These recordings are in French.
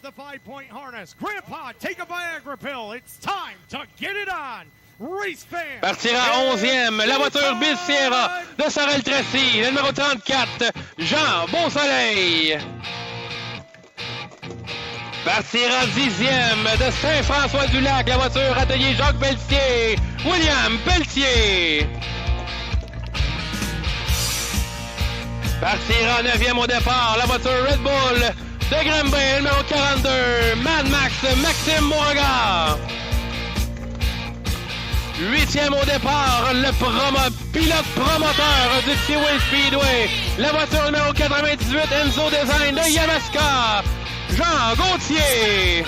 adjust the 5-point harness. Grandpa, take a Viagra pill. It's time to get it on. Race fans. Partira 11e, la voiture Bill Sierra de Sorel Tracy. Le numéro 34, Jean Beausoleil. Partira 10e de Saint-François-du-Lac, la voiture Atelier Jacques Pelletier. William Pelletier. Partira 9e au départ, la voiture Red Bull de Granby, numéro 42, Mad Max Maxime Beauregard. 8e au départ, le pilote promoteur du Kiwi Speedway, la voiture numéro 98 Enzo Design de Yamaska, Jean Gauthier.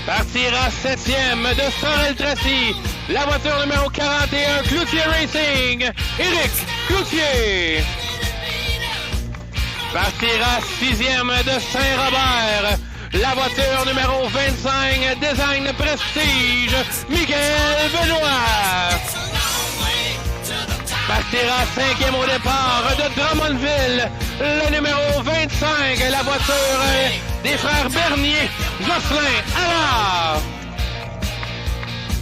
Partira 7e de Sorel Tracy, la voiture numéro 41 Cloutier Racing, Éric Cloutier. Partira 6e de Saint-Robert, la voiture numéro 25 Design Prestige, Michael Benoît. Partira 5e au départ de Drummondville, le numéro 25, la voiture des frères Bernier, Jocelyn Allard.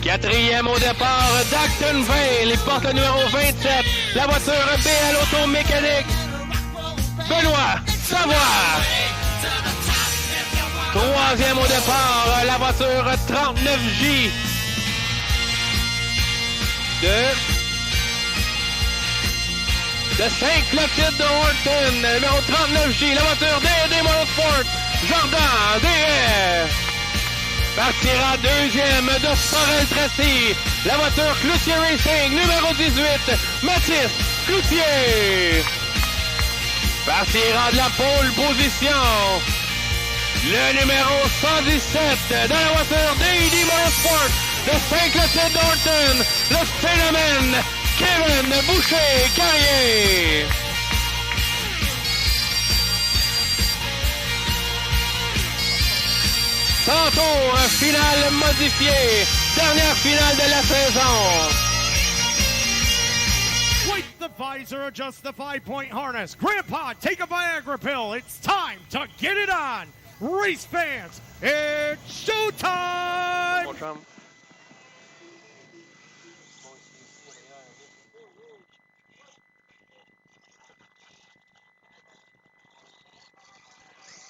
4e au départ d'Actonville, il porte le numéro 27, la voiture BL Automécanique, Benoît Savoie. 3e au départ, la voiture 39J de Saint-Clotilde de Horton, numéro 39J, la voiture D&D Motorsport, Jordan D.E. Partira 2e de Sorel Tracy, la voiture Cloutier Racing, numéro 18, Mathis Cloutier. Partira de la pole position, le numéro 117 dans la voiture D&D Motorsport de Saint-Clotilde d'Horton, le phénomène Kevin Boucher-Carrier. Sans tour, finale modifiée, dernière finale de la saison. Wipe the visor, adjust the 5-point harness. Grandpa, take a Viagra pill. It's time to get it on. Race fans, it's showtime! Mon chum.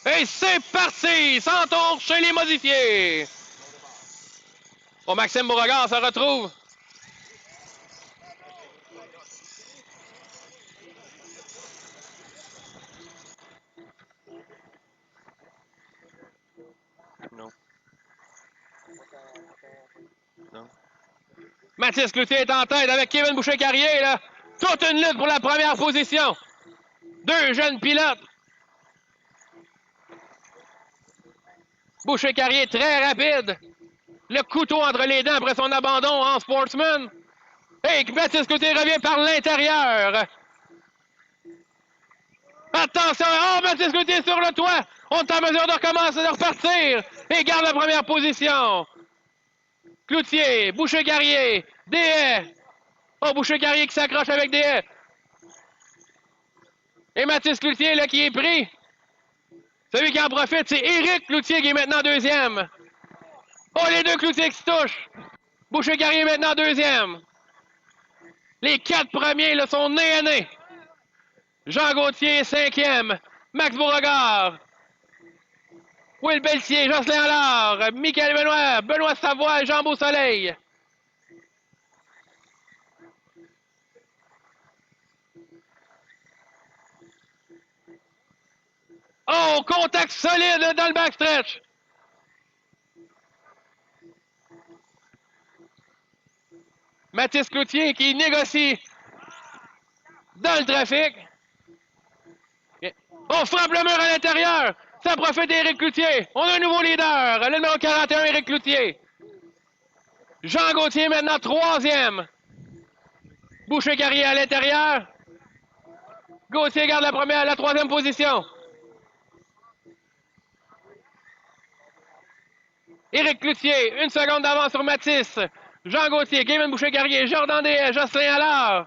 Et c'est parti! Sans tour chez les modifiés! Oh, Maxime Beauregard se retrouve. Non. Non. Mathis Cloutier est en tête avec Kevin Boucher-Carrier, là. Toute une lutte pour la première position. Deux jeunes pilotes. Boucher-Carrier très rapide. Le couteau entre les dents après son abandon en Sportsman. Et Mathis Cloutier revient par l'intérieur. Attention! Oh, Mathis Cloutier sur le toit! On est en mesure de recommencer, de repartir! Et garde la première position! Cloutier, Boucher-Carrier, D.E. Oh, Boucher-Carrier qui s'accroche avec D.E. Et Mathis Cloutier, là, qui est pris. Celui qui en profite, c'est Éric Cloutier qui est maintenant deuxième. Oh, les deux Cloutier qui se touchent. Boucher-Carrier maintenant deuxième. Les quatre premiers, là, sont nez à nez. Jean Gauthier, cinquième. Max Beauregard. Will Pelletier, Jocelyn Allard, Michael Benoît, Benoît Savoie, Jean Beausoleil. Oh, contact solide dans le backstretch. Mathis Cloutier qui négocie dans le trafic. On frappe le mur à l'intérieur. Ça profite d'Éric Cloutier. On a un nouveau leader. Le numéro 41, Éric Cloutier. Jean Gauthier maintenant troisième. Boucher-Carrier à l'intérieur. Gauthier garde la troisième position. Éric Cloutier, une seconde d'avance sur Mathis. Jean Gauthier, Kevin Boucher-Carrier, Jordan D.E., Jocelyn Allard.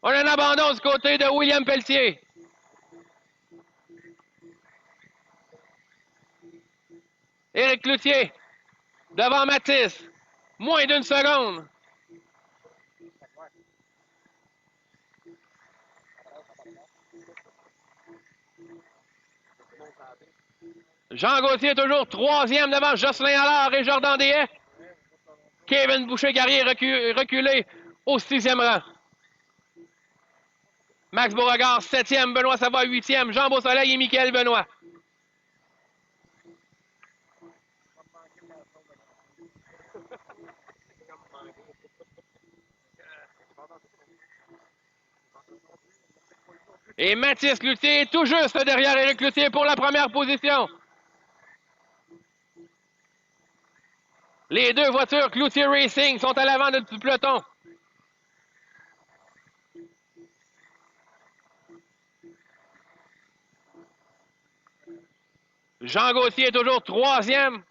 On a un abandon du côté de William Pelletier. Éric Cloutier devant Mathis. Moins d'une seconde. Jean Gauthier toujours troisième devant Jocelyn Allard et Jordan Deshaies. Kevin Boucher-Carrier reculé au 6e rang. Max Beauregard, 7e. Benoît Savoie, 8e. Jean Beausoleil et Michael Benoît. Et Mathis Cloutier tout juste derrière Éric Cloutier pour la première position. Les deux voitures Cloutier Racing sont à l'avant du peloton. Jean Gauthier est toujours troisième.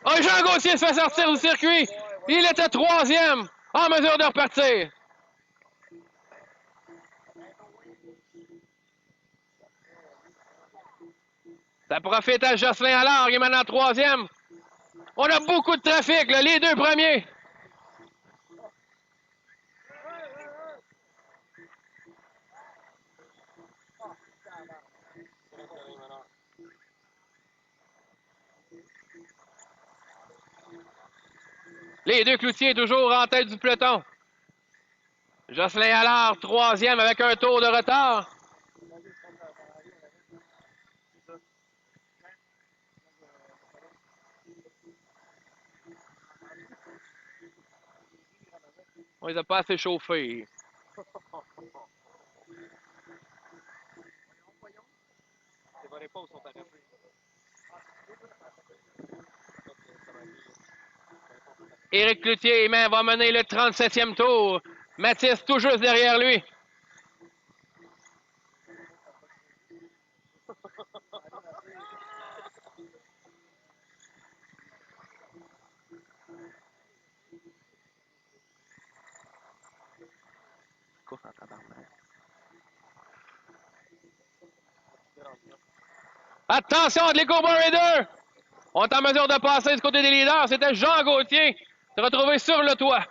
Oh, Jean Gauthier se fait sortir du circuit. Il était troisième, en mesure de repartir. Ça profite à Jocelyn Allard, qui est maintenant troisième. On a beaucoup de trafic, là, les deux premiers. Les deux Cloutier toujours en tête du peloton. Jocelyn Allard, troisième avec un tour de retard. On les a pas assez chauffés. Éric Cloutier va mener le 37e tour. Mathis tout juste derrière lui. Attention entre les Carburetors! On est en mesure de passer du côté des leaders. C'était Jean Gauthier se retrouver sur le toit.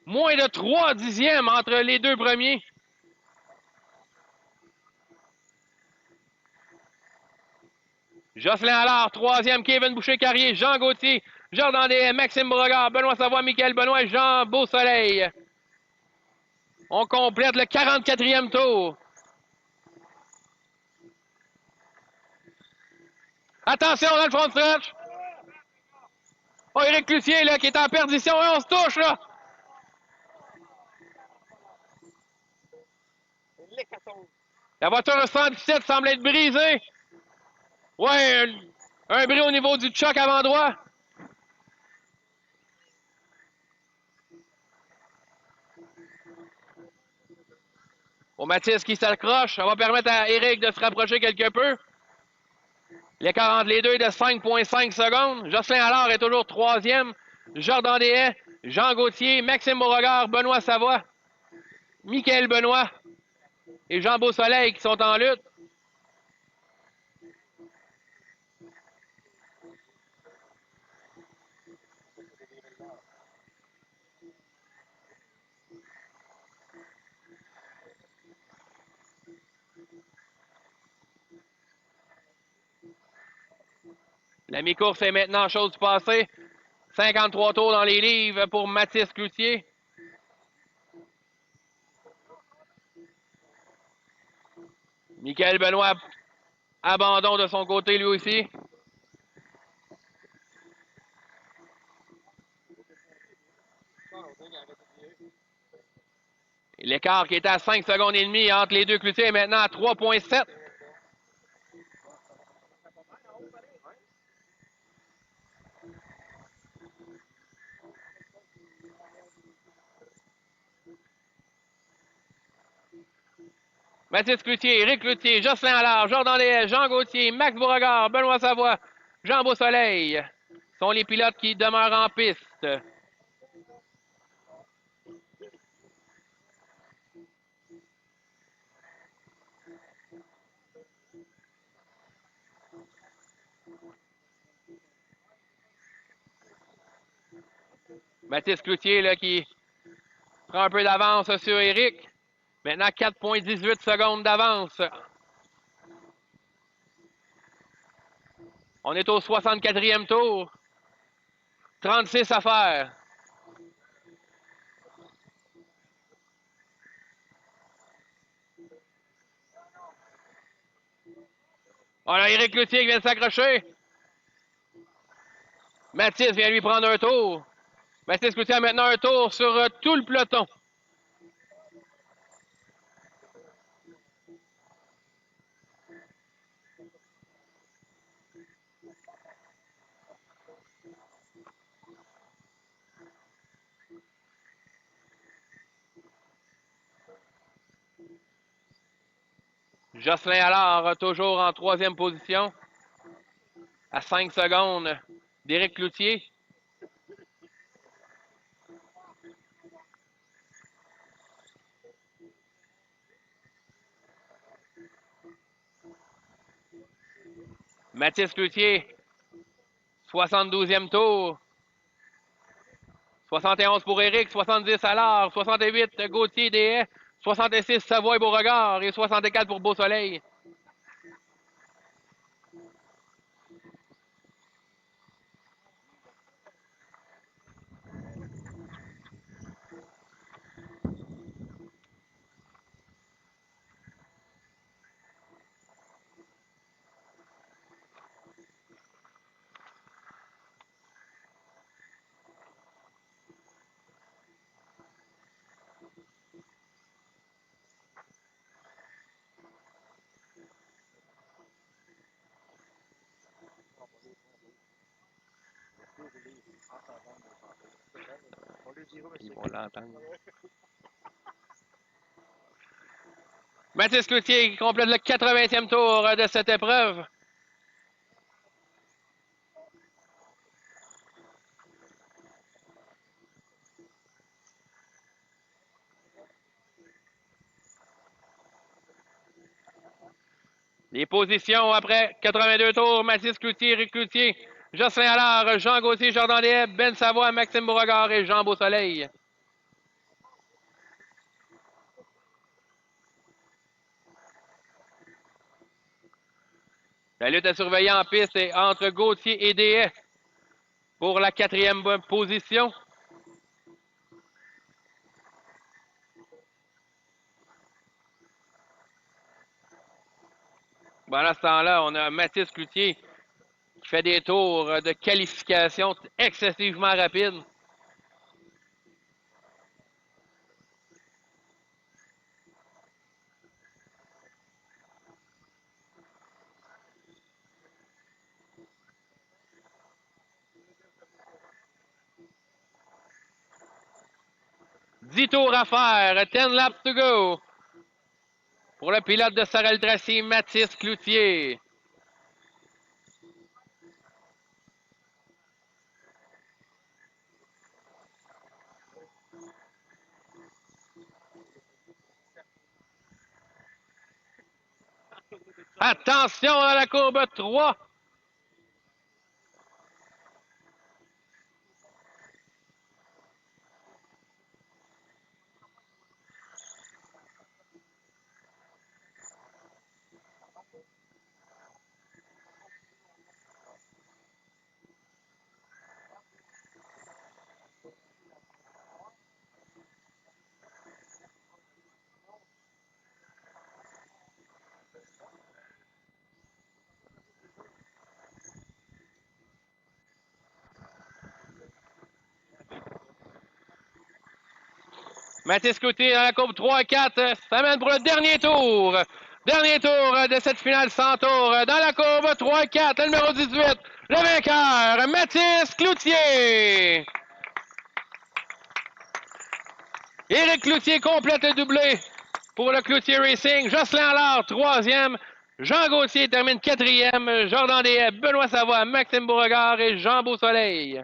Moins de 3 dixièmes entre les deux premiers. Jocelyn Allard, troisième. Kevin Boucher-Carrier, Jean Gauthier, Jordan Deshaies, Maxime Beauregard, Benoît Savoie, Michael Benoît, Jean Beausoleil. On complète le 44e tour. Attention dans le front stretch. Oh, Éric Cloutier, là, qui est en perdition. Et on se touche, là. La voiture 117 semble être brisée. Ouais, un bris au niveau du choc avant droit. Au Mathis qui s'accroche, ça va permettre à Éric de se rapprocher quelque peu. L'écart entre les deux est de 5,5 secondes. Jocelyn Allard est toujours troisième. Jordan Deshaies, Jean Gauthier, Maxime Beauregard, Benoît Savoie, Michael Benoît et Jean Beausoleil qui sont en lutte. La mi-course est maintenant chose du passé. 53 tours dans les livres pour Mathis Cloutier. Michael Benoît, abandon de son côté lui aussi. L'écart qui était à 5 secondes et demie entre les deux Cloutier est maintenant à 3,7. Mathis Cloutier, Éric Cloutier, Jocelyn Allard, Jordan Deshaies, Jean Gauthier, Max Beauregard, Benoît Savoie, Jean Beausoleil sont les pilotes qui demeurent en piste. Mathis Cloutier là, qui prend un peu d'avance sur Éric. Maintenant, 4,18 secondes d'avance. On est au 64e tour. 36 à faire. On a Éric Cloutier qui vient de s'accrocher. Mathis vient lui prendre un tour. Mathis Cloutier a maintenant un tour sur tout le peloton. Jocelyn Allard, toujours en 3e position, à 5 secondes d'Éric Cloutier. Mathis Cloutier, 72e tour. 71 pour Éric, 70 Allard, 68 Gauthier Deshaies, 66 Savoie Beauregard et 64 pour Beausoleil. Ils vont l'entendre. Mathis Cloutier qui complète le 80e tour de cette épreuve. Les positions après 82 tours, Mathis Cloutier, Éric Cloutier, Jocelyn Allard, Jean Gauthier, Jordan Deshaies, Ben Savoie, Maxime Beauregard et Jean Beausoleil. La lutte à surveiller en piste est entre Gauthier et Deshaies pour la 4e position. Pendant ce temps-là, on a Mathis Cloutier qui fait des tours de qualification excessivement rapides. « 10 tours à faire, 10 laps to go pour le pilote de Sorel-Tracy, Mathis Cloutier. Attention à la courbe 3. Mathis Cloutier dans la courbe 3-4 s'amène pour le dernier tour. Dernier tour de cette finale 100 tours. Dans la courbe 3-4, le numéro 18, le vainqueur, Mathis Cloutier. Éric Cloutier complète le doublé pour le Cloutier Racing. Jocelyn Allard, 3e. Jean Gauthier termine 4e. Jordan Deshaies, Benoît Savoie, Maxime Beauregard et Jean Beausoleil.